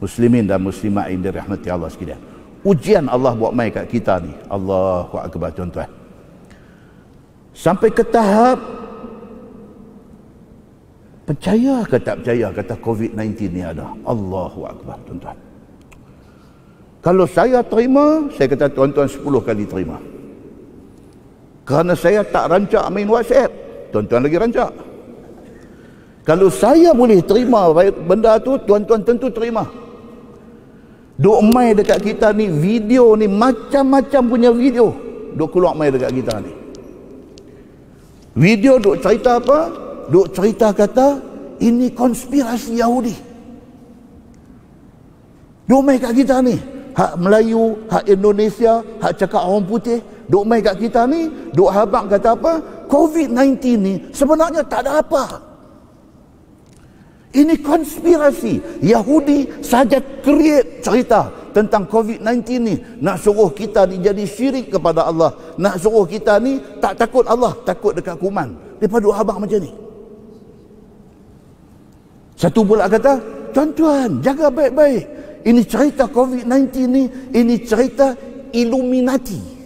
Muslimin dan muslimat yang dirahmati Allah sekalian, ujian Allah buat mai kat kita ni, Allahu akbar tuan-tuan. Sampai ke tahap percaya ke tak percaya kata COVID-19 ni ada. Allahu akbar tuan-tuan. Kalau saya terima, saya kata tuan-tuan 10 kali terima. Kerana saya tak rancak main WhatsApp, tuan-tuan lagi rancak. Kalau saya boleh terima benda tu, tuan-tuan tentu terima. Duk mai dekat kita ni, video ni macam-macam punya video duk keluar mai dekat kita ni. Video duk cerita apa? Duk cerita kata ini konspirasi Yahudi. Duk mai kat kita ni, hak Melayu, hak Indonesia, hak cakap orang putih, duk mai kat kita ni, duk habaq kata apa? COVID-19 ni sebenarnya tak ada apa. Ini konspirasi. Yahudi saja create cerita tentang COVID-19 ni. Nak suruh kita ni jadi syirik kepada Allah. Nak suruh kita ni tak takut Allah, takut dekat kuman. Mereka duk habaq macam ni. Satu pula kata, tuan-tuan jaga baik-baik. Ini cerita COVID-19 ni, ini cerita Illuminati.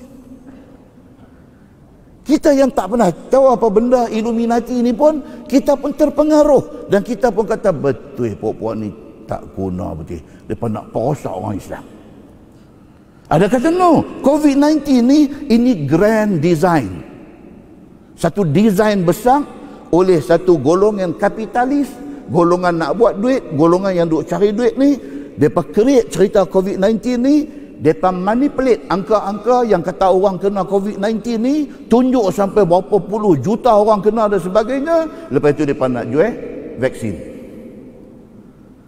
Kita yang tak pernah tahu apa benda Illuminati ni pun, kita pun terpengaruh. Dan kita pun kata, betul puak-puak ni tak guna betul. Mereka nak perosak orang Islam. Ada kata no, COVID-19 ni, ini grand design. Satu design besar oleh satu golongan kapitalis, golongan nak buat duit, golongan yang duk cari duit ni. Mereka create cerita COVID-19 ni. Mereka manipulate angka-angka yang kata orang kena COVID-19 ni, tunjuk sampai berapa puluh juta orang kena dan sebagainya. Lepas itu mereka nak jual vaksin.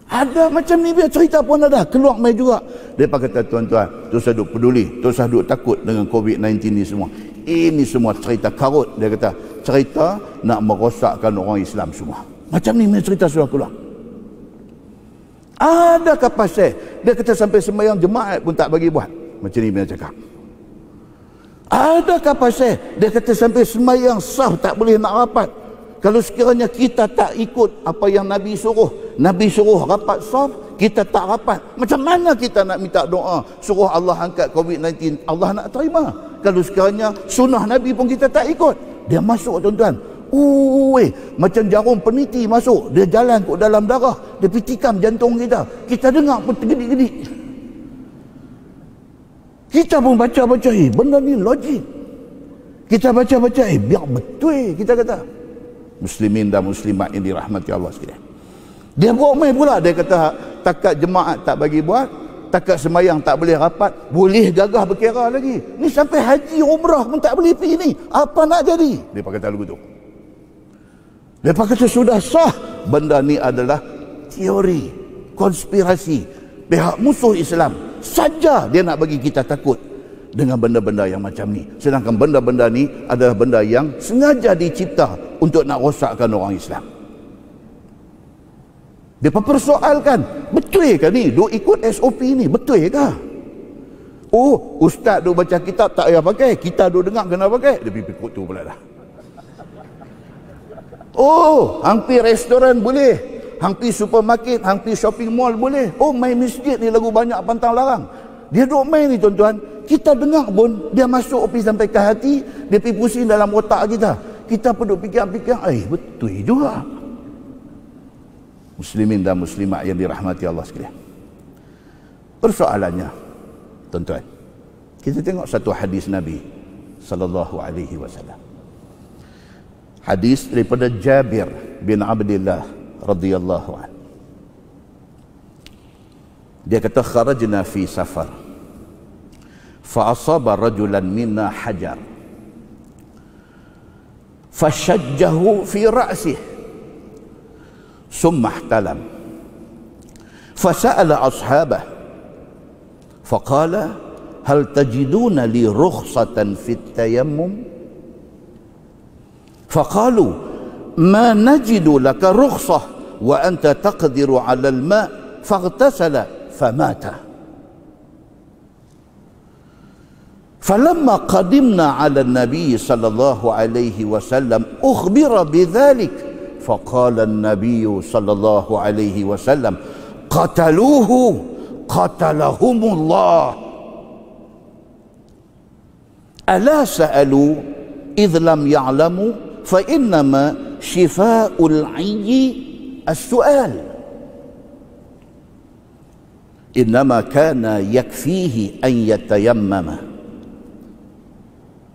Ada macam ni, biar cerita pun ada. Keluar mai juga. Mereka kata, tuan-tuan, tu saya duk peduli, tu saya duk takut dengan COVID-19 ni semua. Ini semua cerita karut. Dia kata, cerita nak merosakkan orang Islam semua. Macam ni cerita sudah keluar. Adakah pasal? Dia kata sampai sembahyang jemaat pun tak bagi buat. Macam ni dia cakap. Adakah pasal? Dia kata sampai sembahyang sah tak boleh nak rapat. Kalau sekiranya kita tak ikut apa yang Nabi suruh, Nabi suruh rapat sah, kita tak rapat, macam mana kita nak minta doa suruh Allah angkat COVID-19? Allah nak terima kalau sekiranya sunnah Nabi pun kita tak ikut? Dia masuk tuan-tuan, macam jarum peniti masuk, dia jalan ke dalam darah, dia pitikam jantung kita. Kita dengar pun tergedik-gedik. Kita pun baca-baca, benda ni logik. Kita baca-baca, biar betul, kita kata. Muslimin dan muslimat yang dirahmati Allah sekalian. Dia buat main pula, dia kata takat jemaat tak bagi buat, takat semayang tak boleh rapat, boleh gagah berkira lagi. Ni sampai haji umrah pun tak boleh pergi ni. Apa nak jadi? Dia kata lagu tu. Mereka kata sudah sah. Benda ni adalah teori konspirasi pihak musuh Islam saja. Dia nak bagi kita takut dengan benda-benda yang macam ni. Sedangkan benda-benda ni adalah benda yang sengaja dicipta untuk nak rosakkan orang Islam. Dia persoalkan, betul ke ni? Duk ikut SOP ni, betul ke? Oh, ustaz duk baca kitab tak payah pakai, kita duk dengar kena pakai. Dia pergi ikut tu pula dah. Oh, hampir restoran boleh, hampir supermarket, hampir shopping mall boleh. Oh, main masjid ni lagu banyak pantang larang. Dia duk main ni tuan-tuan, kita dengar pun dia masuk pergi sampai ke hati, dia pergi pusing dalam otak kita. Kita pun duk fikir-fikir, betul juga. Muslimin dan muslimat yang dirahmati Allah sekalian. Persoalannya, tuan-tuan, kita tengok satu hadis Nabi sallallahu alaihi wasallam. Hadis daripada Jabir bin Abdullah radhiyallahu anhu. Dia kata kharajna fi safar fa asaba rajulan minna hajar fashajjahu fi ra'sihi thumma ihtalam fasa'ala ashabah faqala hal tajiduna li rukhsatan fit tayammum فقالوا ما نجد لك رخصة وأنت تقدر على الماء فاغتسل فمات فلما قدمنا على النبي صلى الله عليه وسلم أخبر بذلك فقال النبي صلى الله عليه وسلم qataluhu qatalahumullah ala sa'alu idh lam ya'lamu fa innama shifa'ul 'ayyi as-su'al innama kana yakfihi an yatayammama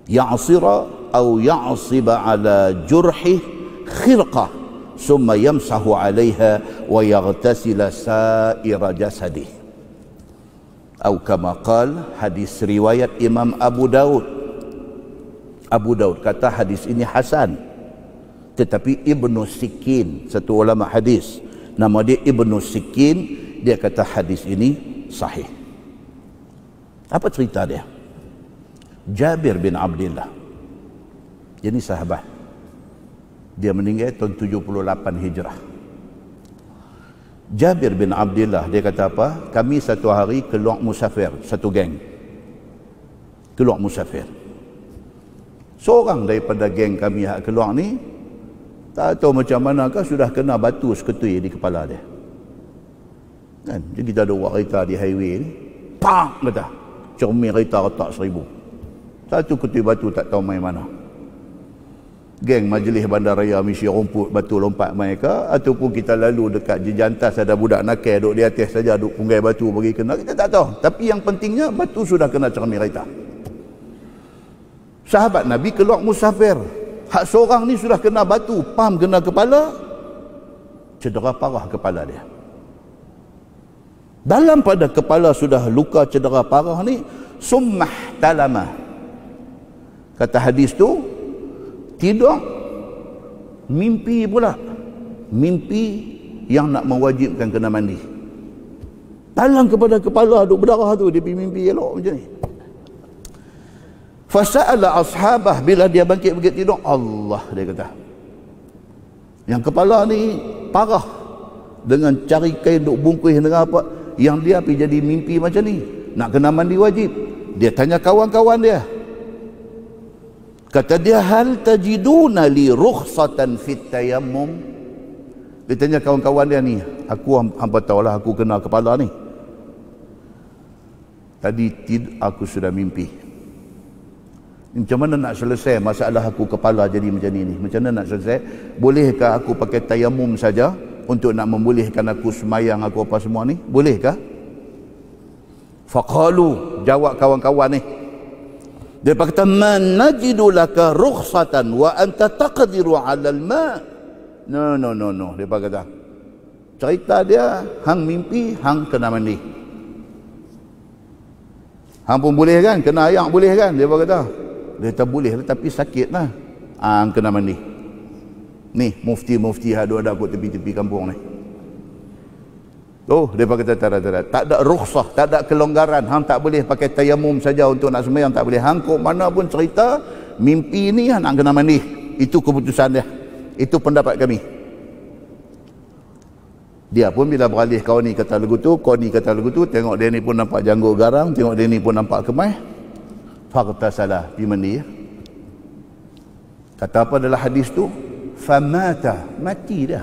ya'sira aw ya'siba ala jurhi khirqah summa yamsahu 'alayha wa yaghtasila sa'ira jasadih atau kama qala. Hadis riwayat Imam Abu Daud kata hadis ini hasan, tetapi Ibnu Sikin, satu ulama hadis nama dia Ibnu Sikin, dia kata hadis ini sahih. Apa cerita dia? Jabir bin Abdullah, jadi sahabat, dia meninggal tahun 78 Hijrah. Jabir bin Abdullah dia kata apa? Kami satu hari keluar musafir, satu geng keluar musafir. Seorang daripada geng kami yang keluar ni tak tahu macam manakah sudah kena batu seketui di kepala dia kan. Jadi kita ada buat kereta di highway ni, pak kata cermin kereta retak 1000, satu ketui batu tak tahu main mana. Geng majlis bandaraya misi rumput batu lompat mereka, ataupun kita lalu dekat jejantas ada budak nakal duduk di atas saja, duduk punggai batu bagi kena, kita tak tahu. Tapi yang pentingnya batu sudah kena cermin kereta. Sahabat Nabi keluar musafir, hak seorang ni sudah kena batu, pam kena kepala, cedera parah kepala dia. Dalam pada kepala sudah luka cedera parah ni, summah talama, kata hadis tu, tidur mimpi pula, mimpi yang nak mewajibkan kena mandi. Dalam kepada kepala duk berdarah tu, dia pergi mimpi elok macam ni. Fasa'ala ashabah, bila dia bangkit tidur, Allah, dia kata, yang kepala ni parah, dengan cari kain duk bungkus dengan apa, yang dia pergi jadi mimpi macam ni, nak kena mandi wajib. Dia tanya kawan-kawan dia, kata dia, hal tajiduna li rukhsatan fit tayammum. Dia tanya kawan-kawan dia ni, aku hampa tahulah aku kena kepala ni, tadi aku sudah mimpi. Macam mana nak selesai masalah aku kepala jadi macam ni? Macam mana nak selesai? Bolehkah aku pakai tayamum saja untuk nak membolehkan aku semayang aku apa semua ni? Bolehkah? Faqalu, jawab kawan-kawan ni, dia kata, man najidu laka rukhsatan wa anta taqdiru 'ala al-ma'. No. Dia kata, cerita dia, hang mimpi, hang kena mandi. Hang pun boleh kan? Kena ayak boleh kan? Dia kata, dia kata boleh tapi sakit lah. Hang kena mandi. Ni mufti-mufti ada kat tepi-tepi kampung ni. Oh, dia kata tak ada rukhsah, tak ada kelonggaran. Hang tak boleh pakai tayamum saja untuk nak sembahyang, tak boleh. Hang kok mana pun cerita mimpi ni hang nak kena mandi. Itu keputusan dia. Itu pendapat kami. Dia pun bila beralih, kau ni kata lagu tu, kau ni kata lagu tu, tengok dia ni pun nampak janggut garang, tengok dia ni pun nampak kemai. Faghtasalah, pergi mandi. Kata apa dalam hadis tu? Famata, mati dia.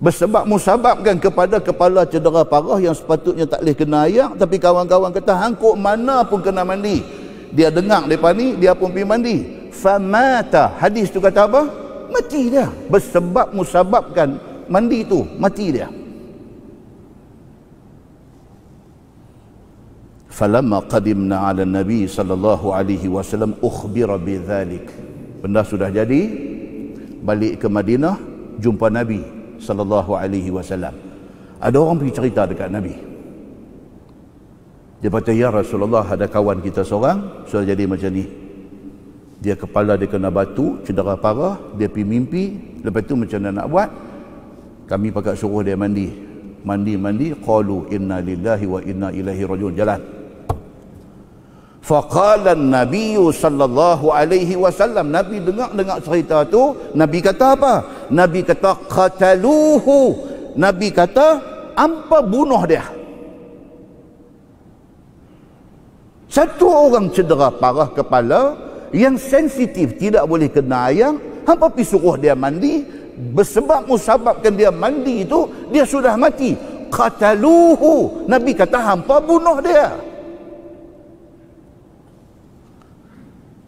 Bersebab musababkan kepada kepala cedera parah yang sepatutnya tak boleh kena ayak, tapi kawan-kawan kata hangkuk mana pun kena mandi. Dia dengar depan ni, dia pun pergi mandi. Famata, hadis tu kata apa? Mati dia. Bersebab musababkan mandi tu, mati dia. Falamma qadimna ala Nabi sallallahu alaihi wasallam ukhbira bidzalik. Benda sudah jadi, balik ke Madinah, jumpa Nabi sallallahu alaihi wasallam. Ada orang pergi cerita dekat Nabi. Dia kata, ya Rasulullah, ada kawan kita seorang sudah jadi macam ni. Dia kepala dia kena batu, cedera parah, dia pergi mimpi, lepas tu macam mana nak buat? Kami pakat suruh dia mandi. Mandi, qalu inna lillahi wa inna ilaihi rajiun, jalan. Faqala an-nabiy sallallahu alaihi wasallam, Nabi dengar cerita tu, Nabi kata apa? Nabi kata qataluhu. Nabi kata hampa bunuh dia. Satu orang cedera parah kepala yang sensitif, tidak boleh kena ayam, hampa pergi suruh dia mandi, bersebab musababkan dia mandi itu, dia sudah mati. Qataluhu, Nabi kata hampa bunuh dia.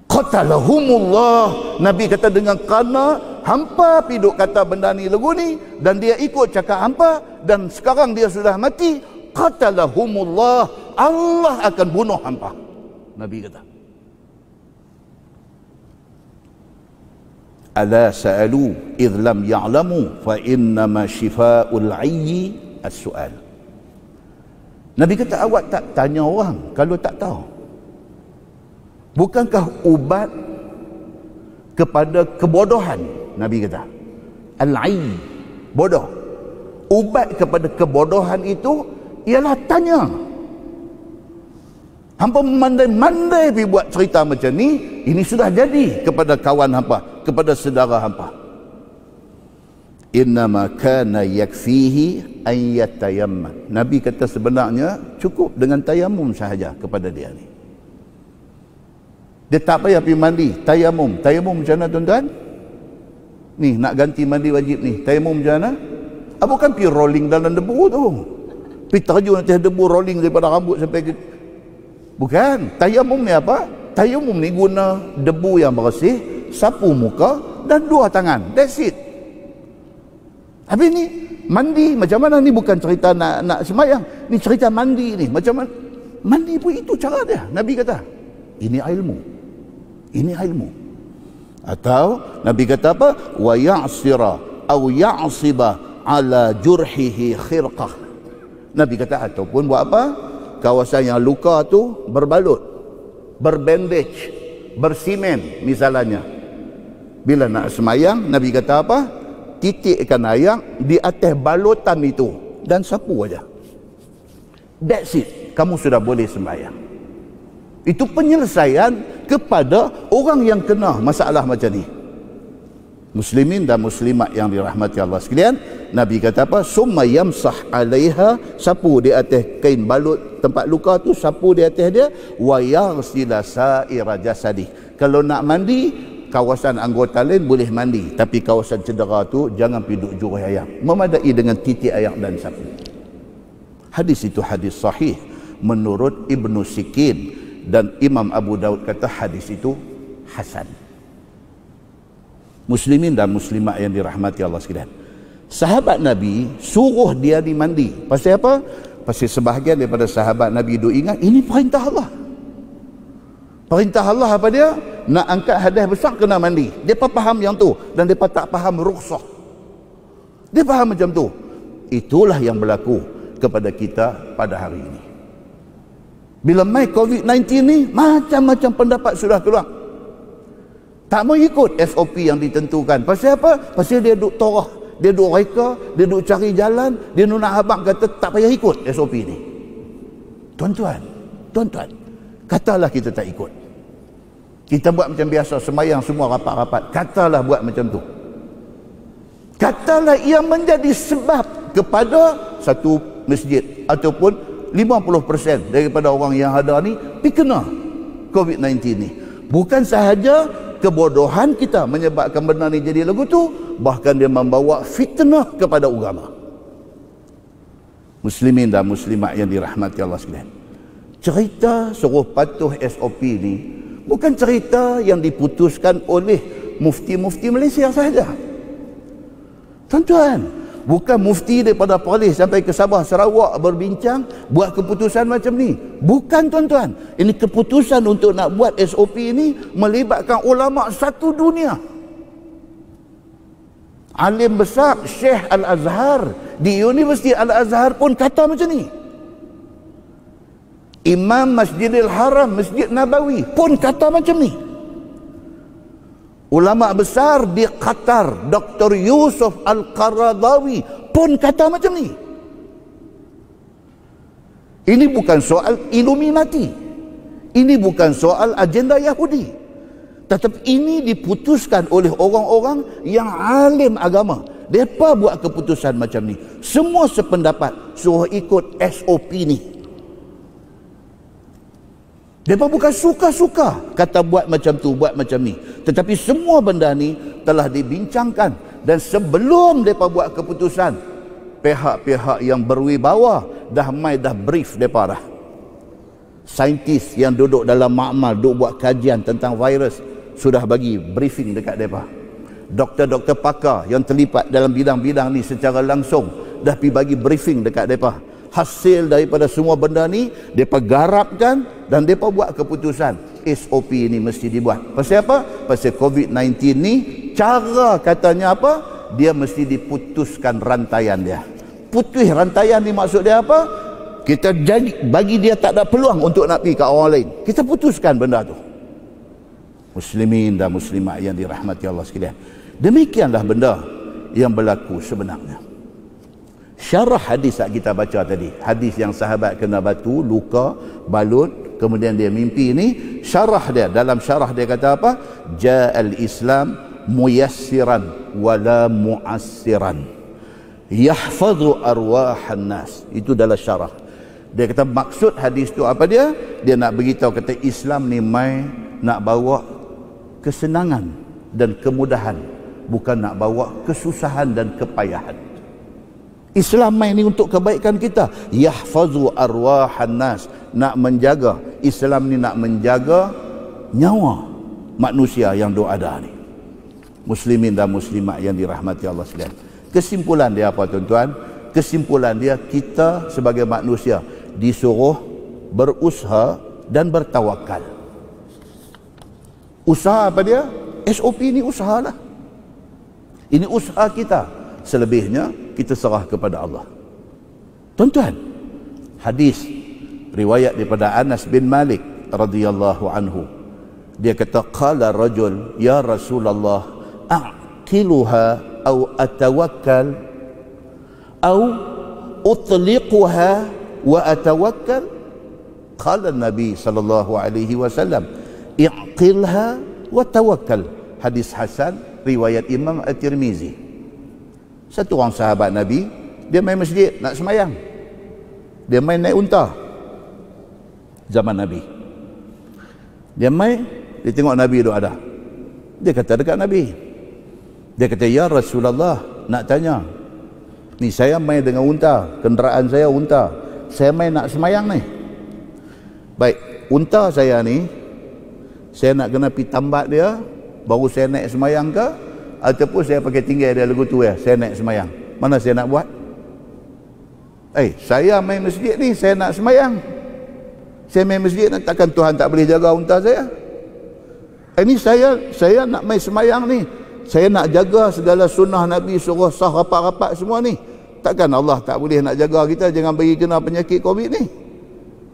Qatalahumullah, Nabi kata dengan kerana hampa piduk kata benda ni lagu ni dan dia ikut cakap hampa dan sekarang dia sudah mati, qatalahumullah, Allah akan bunuh hampa. Nabi kata, ala sa'alu idh lam ya'lamu fa innama shifa'ul 'ayyi as-su'al. Nabi kata, awak tak tanya orang kalau tak tahu? Bukankah ubat kepada kebodohan? Nabi kata, al-'ayy, bodoh. Ubat kepada kebodohan itu ialah tanya. Hampa mandai-mandai pergi buat cerita macam ni, ini sudah jadi kepada kawan hampa, kepada saudara hampa. Innama kana yakfihi an yatayammam. Nabi kata sebenarnya cukup dengan tayamum sahaja kepada dia ni. Dia tak payah pergi mandi, tayamum. Tayamum macam mana tuan-tuan? Ni nak ganti mandi wajib ni, tayamum macam mana? Bukan pergi rolling dalam debu tu, pergi terjun atas debu, rolling daripada rambut sampai ke... Bukan. Tayamum ni apa? Tayamum ni guna debu yang bersih, sapu muka dan 2 tangan. That's it. Habis ni mandi macam mana? Ni bukan cerita nak semayang, ni cerita mandi ni. Macam mana mandi pun itu cara dia. Nabi kata ini ilmu, ini ilmu. Atau Nabi kata apa? Wa ya'sira au ya'siba ala jurhihi khirqah. Nabi kata ataupun buat apa? Kawasan yang luka tu berbalut, berbandage, bersimen misalnya. Bila nak semayang, Nabi kata apa? Titikkan air di atas balutan itu dan sapu aja. That's it. Kamu sudah boleh sembahyang. Itu penyelesaian kepada orang yang kena masalah macam ni. Muslimin dan muslimat yang dirahmati Allah sekalian, Nabi kata apa? Summa yamsah alaiha, sapu di atas kain balut tempat luka tu, sapu di atas dia, wa yaghsila sa'ira jasadi. Kalau nak mandi, kawasan anggota lain boleh mandi, tapi kawasan cedera tu jangan pergi duduk jurih air, memadai dengan titik air dan sapu. Hadis itu hadis sahih menurut Ibnu Sikin, dan Imam Abu Daud kata hadis itu hasan. Muslimin dan muslimat yang dirahmati Allah sekalian, sahabat Nabi suruh dia dimandi. Pasal apa? Pasal sebahagian daripada sahabat Nabi duk ingat ini perintah Allah. Perintah Allah apa dia? Nak angkat hadas besar kena mandi. Depa faham yang tu dan depa tak faham rukhsah. Dia faham macam tu. Itulah yang berlaku kepada kita pada hari ini. Bila mai COVID-19 ni, macam-macam pendapat sudah keluar. Tak mau ikut SOP yang ditentukan. Pasal apa? Pasal dia duk torah, dia duk reka, dia duk cari jalan, dia nak abang kata tak payah ikut SOP ni. Tuan-tuan, katalah kita tak ikut. Kita buat macam biasa, sembahyang semua rapat-rapat. Katalah buat macam tu. Katalah ia menjadi sebab kepada satu masjid ataupun 50% daripada orang yang ada ni dikena COVID-19 ni. Bukan sahaja kebodohan kita menyebabkan benda ni jadi lagu tu, bahkan dia membawa fitnah kepada agama. Muslimin dan muslimat yang dirahmati Allah sekalian, cerita suruh patuh SOP ni bukan cerita yang diputuskan oleh mufti-mufti Malaysia sahaja. Tuan-tuan, bukan mufti daripada Perlis sampai ke Sabah, Sarawak berbincang buat keputusan macam ni. Bukan tuan-tuan. Ini keputusan untuk nak buat SOP ini melibatkan ulama satu dunia. Alim besar Syekh Al-Azhar di Universiti Al-Azhar pun kata macam ni. Imam Masjidil Haram, Masjid Nabawi pun kata macam ni. Ulama besar di Qatar, Dr. Yusuf Al-Qaradawi pun kata macam ni. Ini bukan soal Illuminati. Ini bukan soal agenda Yahudi. Tetapi ini diputuskan oleh orang-orang yang alim agama. Mereka buat keputusan macam ni. Semua sependapat suruh ikut SOP ni. Mereka bukan suka-suka kata buat macam tu, buat macam ni. Tetapi semua benda ni telah dibincangkan, Dan sebelum mereka buat keputusan, pihak-pihak yang berwibawa dah brief mereka dah. Saintis yang duduk dalam makmal, duduk buat kajian tentang virus, sudah bagi briefing dekat mereka. Doktor-doktor pakar yang terlibat dalam bidang-bidang ni secara langsung dah pergi bagi briefing dekat mereka. Hasil daripada semua benda ni mereka garapkan dan mereka buat keputusan SOP ni mesti dibuat. Pasal apa? Pasal COVID-19 ni cara katanya apa? Dia mesti diputuskan rantaian dia. Putus rantaian ni maksud dia apa? Kita jadi bagi dia tak ada peluang untuk nak pergi ke orang lain. Kita putuskan benda tu. Muslimin dan muslimat yang dirahmati Allah sekalian. Demikianlah benda yang berlaku sebenarnya. Syarah hadis yang kita baca tadi, hadis yang sahabat kena batu, luka, balut, kemudian dia mimpi ni, syarah dia, dalam syarah dia kata apa? Ja'al Islam muyassiran wala mu'assiran yahfazu arwahan nas. Itu dalam syarah. Dia kata maksud hadis tu apa dia? Dia nak beritahu kata Islam ni mai nak bawa kesenangan dan kemudahan, bukan nak bawa kesusahan dan kepayahan. Islam main ni untuk kebaikan kita. Yahfazu arwahan nas, nak menjaga. Islam ni nak menjaga nyawa manusia yang ada ni. Muslimin dan muslimat yang dirahmati Allah sekalian. Kesimpulan dia apa tuan-tuan? Kesimpulan dia, kita sebagai manusia disuruh berusaha dan bertawakal. Usaha apa dia? SOP ni usahalah. Ini usaha kita. Selebihnya kita serah kepada Allah. Tuan-tuan, hadis riwayat daripada Anas bin Malik radhiyallahu anhu. Dia kata qala rajul ya Rasulullah a'qiluha au atawakkal au utliquha wa atawakkal. Qala Nabi sallallahu alaihi wasallam i'qilha wa tawakkal. Hadis hasan riwayat Imam At-Tirmizi. Satu orang sahabat Nabi, dia main masjid nak semayang. Dia main naik unta. Zaman Nabi. Dia main, dia tengok Nabi tu ada. Dia kata dekat Nabi. Dia kata, ya Rasulullah, nak tanya. Ni saya main dengan unta, kenderaan saya unta. Saya main nak semayang ni. Baik, unta saya ni, saya nak kena pergi tambat dia, baru saya naik semayang ke? Ataupun saya pakai tinggal dia lagu tu ya, saya naik semayang. Mana saya nak buat? Saya main masjid ni, saya nak semayang. Saya main masjid, takkan Tuhan tak boleh jaga unta saya? Ini saya nak main semayang ni, saya nak jaga segala sunnah Nabi, suruh sah rapat-rapat semua ni. Takkan Allah tak boleh nak jaga kita, jangan bagi kena penyakit COVID ni?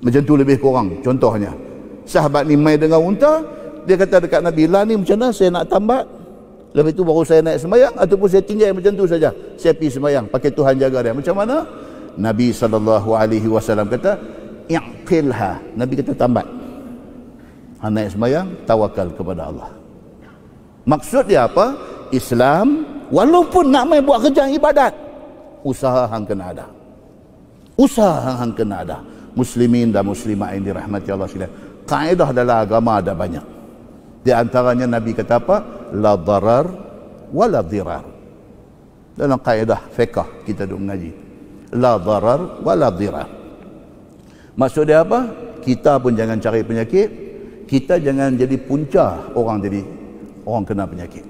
Macam tu lebih kurang contohnya. Sahabat ni main dengan unta, dia kata dekat Nabi, lah ni macam mana saya nak tambat? Lepas itu baru saya naik semayang, ataupun saya tinggal macam tu saja, saya pergi semayang, pakai Tuhan jaga dia. Macam mana? Nabi SAW kata i'qilha. Nabi kata tambat. Naik semayang, tawakal kepada Allah. Maksud dia apa? Islam walaupun nak main buat kerja ibadat, usaha hang kena ada. Usaha hang kena ada. Muslimin dan muslimat yang dirahmati Allah sekalian, kaedah dalam agama ada banyak. Di antaranya Nabi kata apa? La darar wa la dirar. Dalam kaedah fiqh kita duk mengaji. La darar wa la dirar. Maksud dia apa? Kita pun jangan cari penyakit, kita jangan jadi punca orang kena penyakit.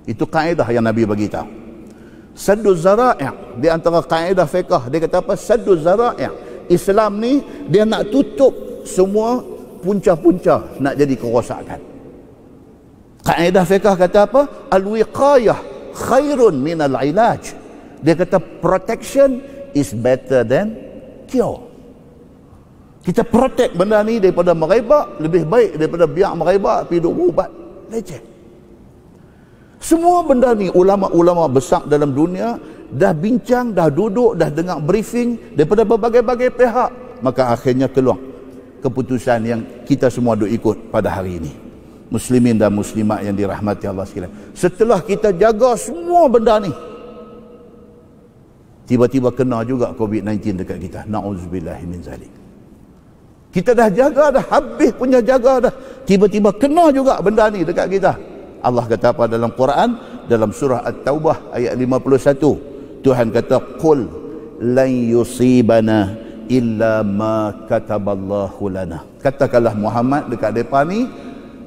Itu kaedah yang Nabi bagi tahu. Saddu zara'i', di antara kaedah fiqh dia kata apa? Saddu zara'i'. Islam ni dia nak tutup semua punca-punca nak jadi kerosakan. Kaedah fiqh kata apa? Al-wiqayah khairun minal ilaj. Dia kata protection is better than cure. Kita protect benda ni daripada merebak, lebih baik daripada biar merebak pergi duk berubat. Leceh. Semua benda ni ulama-ulama besar dalam dunia dah bincang, dah duduk, dah dengar briefing daripada berbagai-bagai pihak. Maka akhirnya keluar keputusan yang kita semua duk ikut pada hari ini. Muslimin dan muslimat yang dirahmati Allah sekalian. Setelah kita jaga semua benda ni, tiba-tiba kena juga COVID-19 dekat kita. Na'udzubillahi min zalik. Kita dah jaga dah, habis punya jaga dah, tiba-tiba kena juga benda ni dekat kita. Allah kata apa dalam Quran? dalam surah At-Taubah ayat 51. Tuhan kata, qul lan yusibana illa ma kataballahu lana. Katakanlah Muhammad dekat depa ni,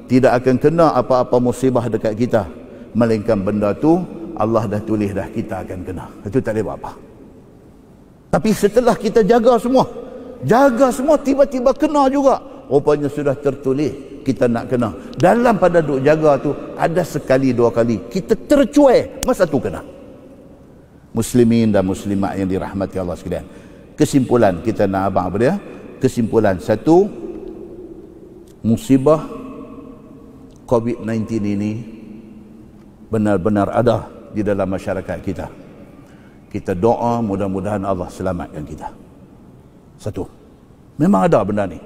tidak akan kena apa-apa musibah dekat kita, melainkan benda tu Allah dah tulis dah kita akan kena. Itu tak boleh buat apa. Tapi setelah kita jaga semua, tiba-tiba kena juga. Rupanya sudah tertulis kita nak kena. Dalam pada duk jaga tu, ada sekali dua kali kita tercuai, masa tu kena. Muslimin dan muslimat yang dirahmati Allah sekalian, kesimpulan kita nak abang apa dia? Kesimpulan satu, musibah COVID-19 ini benar-benar ada di dalam masyarakat kita. Kita doa mudah-mudahan Allah selamatkan kita. Satu, memang ada benda ni.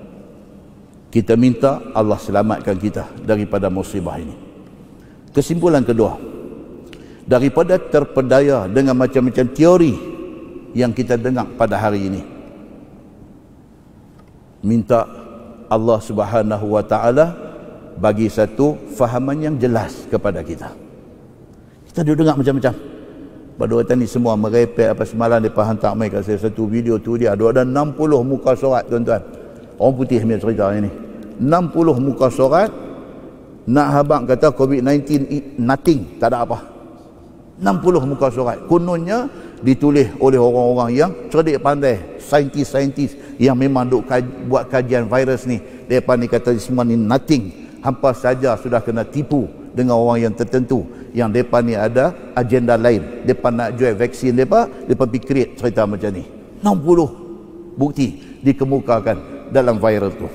Kita minta Allah selamatkan kita daripada musibah ini. Kesimpulan kedua, daripada terpedaya dengan macam-macam teori yang kita dengar pada hari ini, minta Allah Subhanahu wa taala bagi satu fahaman yang jelas kepada kita. Kita duduk dengar macam-macam. Pada waktu ni semua merepek apa semalam mereka hantar mai kat saya satu video tu, dia ada 60 muka surat tuan-tuan. Orang putih punya cerita ini. 60 muka surat nak habang kata COVID-19 nothing, tak ada apa. 60 muka surat. Kononnya ditulis oleh orang-orang yang cerdik pandai, saintis-saintis yang memang duk buat kajian virus ni. Mereka ni kata semua ni nothing. Hampa saja sudah kena tipu dengan orang yang tertentu, yang mereka ni ada agenda lain. Mereka nak jual vaksin mereka pergi create cerita macam ni. 60 bukti dikemukakan dalam viral tu.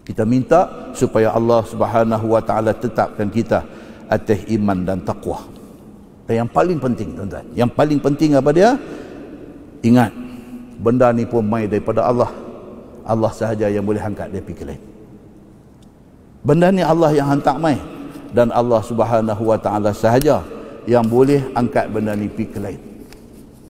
Kita minta supaya Allah Subhanahu wa taala tetapkan kita atas iman dan taqwa. Dan yang paling penting tuan-tuan, yang paling penting apa dia? Ingat, benda ni pun mai daripada Allah. Allah sahaja yang boleh angkat dia pergi ke lain. Benda ni Allah yang hantar mai, dan Allah Subhanahu wa taala sahaja yang boleh angkat benda ni pergi ke lain.